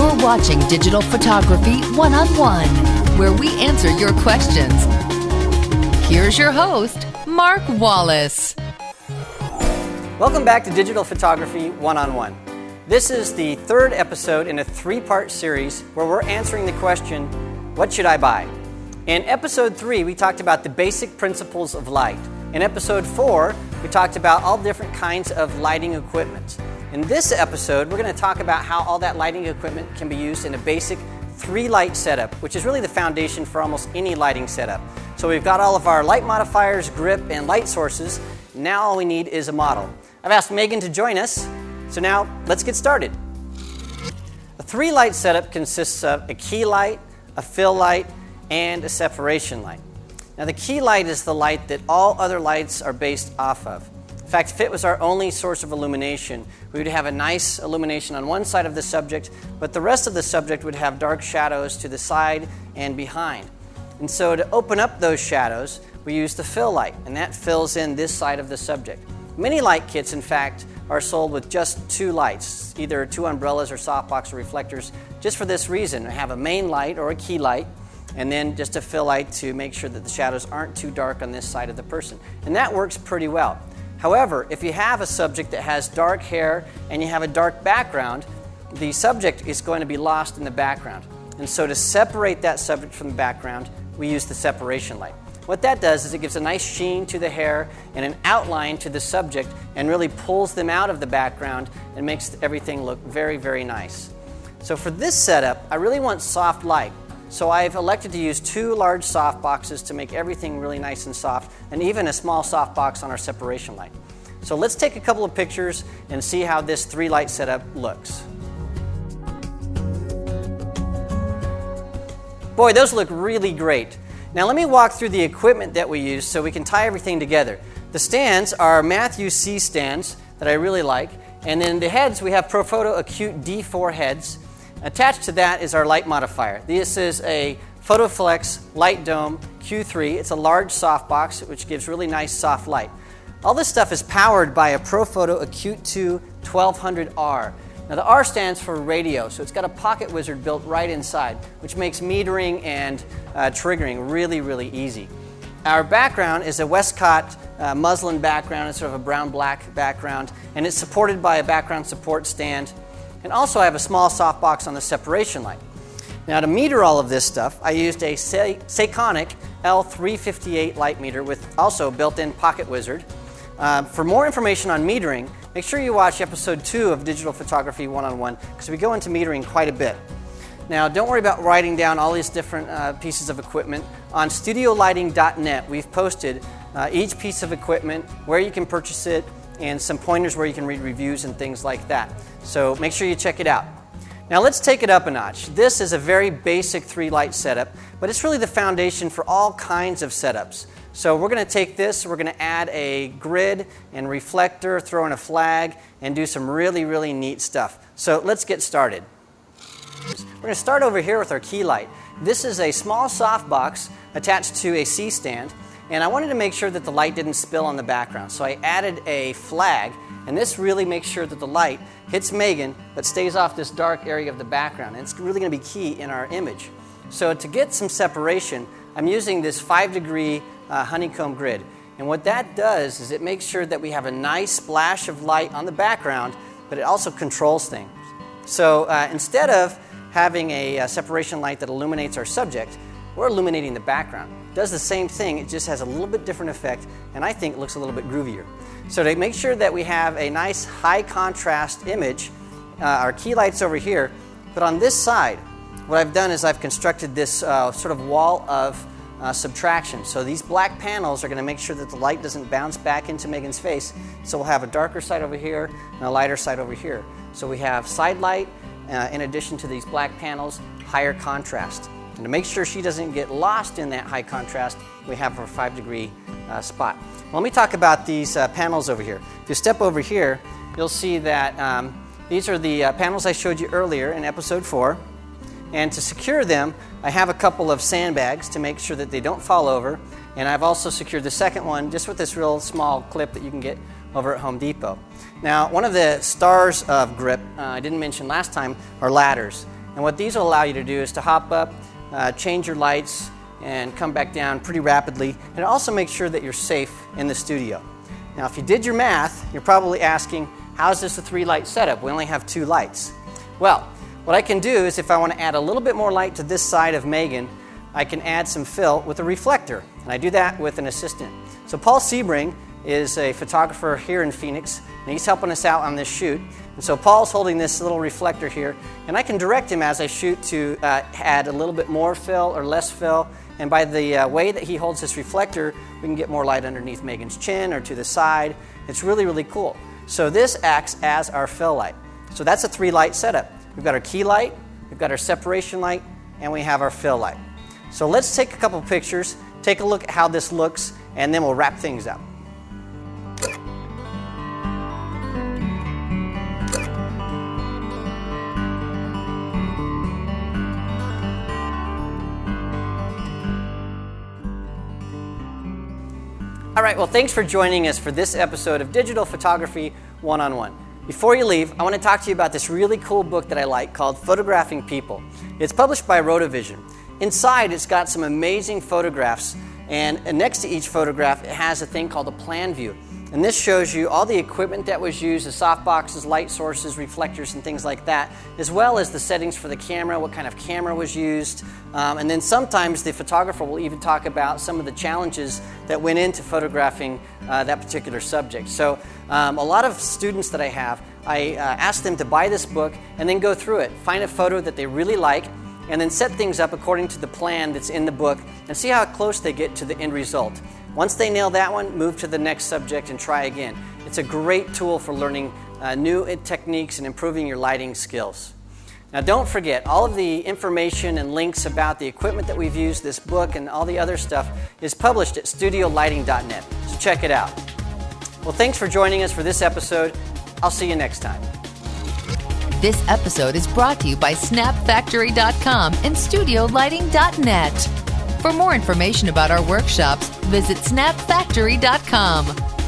You're watching Digital Photography One-on-One, where we answer your questions. Here's your host, Mark Wallace. Welcome back to Digital Photography One-on-One. This is the third episode in a three-part series where we're answering the question, what should I buy? In episode 3, we talked about the basic principles of light. In episode 4, we talked about all different kinds of lighting equipment. In this episode, we're going to talk about how all that lighting equipment can be used in a basic 3-light setup, which is really the foundation for almost any lighting setup. So we've got all of our light modifiers, grip, and light sources. Now all we need is a model. I've asked Megan to join us, so now let's get started. A 3-light setup consists of a key light, a fill light, and a separation light. Now the key light is the light that all other lights are based off of. In fact, if it was our only source of illumination, we would have a nice illumination on one side of the subject, but the rest of the subject would have dark shadows to the side and behind. And so to open up those shadows, we use the fill light, and that fills in this side of the subject. Many light kits, in fact, are sold with just 2 lights, either 2 umbrellas or softbox or reflectors, just for this reason. We have a main light or a key light, and then just a fill light to make sure that the shadows aren't too dark on this side of the person. And that works pretty well. However, if you have a subject that has dark hair and you have a dark background, the subject is going to be lost in the background. And so to separate that subject from the background, we use the separation light. What that does is it gives a nice sheen to the hair and an outline to the subject and really pulls them out of the background and makes everything look very, very nice. So for this setup, I really want soft light. So I've elected to use 2 large soft boxes to make everything really nice and soft, and even a small soft box on our separation light. So let's take a couple of pictures and see how this 3-light setup looks. Boy, those look really great. Now let me walk through the equipment that we use so we can tie everything together. The stands are Matthew C stands that I really like, and then the heads, we have Profoto Acute D4 heads. Attached to that is our light modifier. This is a Photoflex Light Dome Q3. It's a large softbox, which gives really nice soft light. All this stuff is powered by a Profoto Acute 2 1200R. Now the R stands for radio, so it's got a pocket wizard built right inside, which makes metering and triggering really, really easy. Our background is a Westcott muslin background. It's sort of a brown-black background, and it's supported by a background support stand. And also I have a small softbox on the separation light. Now to meter all of this stuff, I used a Sekonic L358 light meter with also built-in pocket wizard. For more information on metering, make sure you watch episode 2 of Digital Photography One-on-One because we go into metering quite a bit. Now don't worry about writing down all these different pieces of equipment. On studiolighting.net we've posted each piece of equipment, where you can purchase it, and some pointers where you can read reviews and things like that. So make sure you check it out. Now let's take it up a notch. This is a very basic 3-light setup, but it's really the foundation for all kinds of setups. So we're going to take this, we're going to add a grid and reflector, throw in a flag, and do some really, really neat stuff. So let's get started. We're going to start over here with our key light. This is a small softbox attached to a C stand. And I wanted to make sure that the light didn't spill on the background. So I added a flag, and this really makes sure that the light hits Megan, but stays off this dark area of the background. And it's really going to be key in our image. So to get some separation, I'm using this 5-degree honeycomb grid. And what that does is it makes sure that we have a nice splash of light on the background, but it also controls things. So instead of having a separation light that illuminates our subject, we're illuminating the background. It does the same thing, it just has a little bit different effect, and I think it looks a little bit groovier. So to make sure that we have a nice high contrast image, our key light's over here, but on this side, what I've done is I've constructed this sort of wall of subtraction. So these black panels are going to make sure that the light doesn't bounce back into Megan's face. So we'll have a darker side over here and a lighter side over here. So we have side light, in addition to these black panels, higher contrast. And to make sure she doesn't get lost in that high contrast, we have our 5-degree spot. Let me talk about these panels over here. If you step over here, you'll see that these are the panels I showed you earlier in episode 4. And to secure them, I have a couple of sandbags to make sure that they don't fall over. And I've also secured the second one just with this real small clip that you can get over at Home Depot. Now, one of the stars of grip, I didn't mention last time, are ladders. And what these will allow you to do is to hop up, change your lights, and come back down pretty rapidly. And it also makes sure that you're safe in the studio. Now, if you did your math, you're probably asking, how is this a 3-light setup? We only have 2 lights. Well, what I can do is if I want to add a little bit more light to this side of Megan, I can add some fill with a reflector. And I do that with an assistant. So Paul Sebring is a photographer here in Phoenix, and he's helping us out on this shoot. And so Paul's holding this little reflector here, and I can direct him as I shoot to add a little bit more fill or less fill. And by the way that he holds this reflector, we can get more light underneath Megan's chin or to the side. It's really, really cool. So this acts as our fill light. So that's a 3-light setup. We've got our key light, we've got our separation light, and we have our fill light. So let's take a couple pictures, take a look at how this looks, and then we'll wrap things up. All right, well, thanks for joining us for this episode of Digital Photography One-on-One. Before you leave, I want to talk to you about this really cool book that I like called Photographing People. It's published by Rotovision. Inside, it's got some amazing photographs, and next to each photograph, it has a thing called a plan view. And this shows you all the equipment that was used, the softboxes, light sources, reflectors, and things like that, as well as the settings for the camera, what kind of camera was used. And then sometimes the photographer will even talk about some of the challenges that went into photographing that particular subject. So a lot of students that I have, I ask them to buy this book and then go through it, find a photo that they really like, and then set things up according to the plan that's in the book and see how close they get to the end result. Once they nail that one, move to the next subject and try again. It's a great tool for learning new techniques and improving your lighting skills. Now don't forget, all of the information and links about the equipment that we've used, this book and all the other stuff is published at studiolighting.net, so check it out. Well, thanks for joining us for this episode. I'll see you next time. This episode is brought to you by SnapFactory.com and StudioLighting.net. For more information about our workshops, visit SnapFactory.com.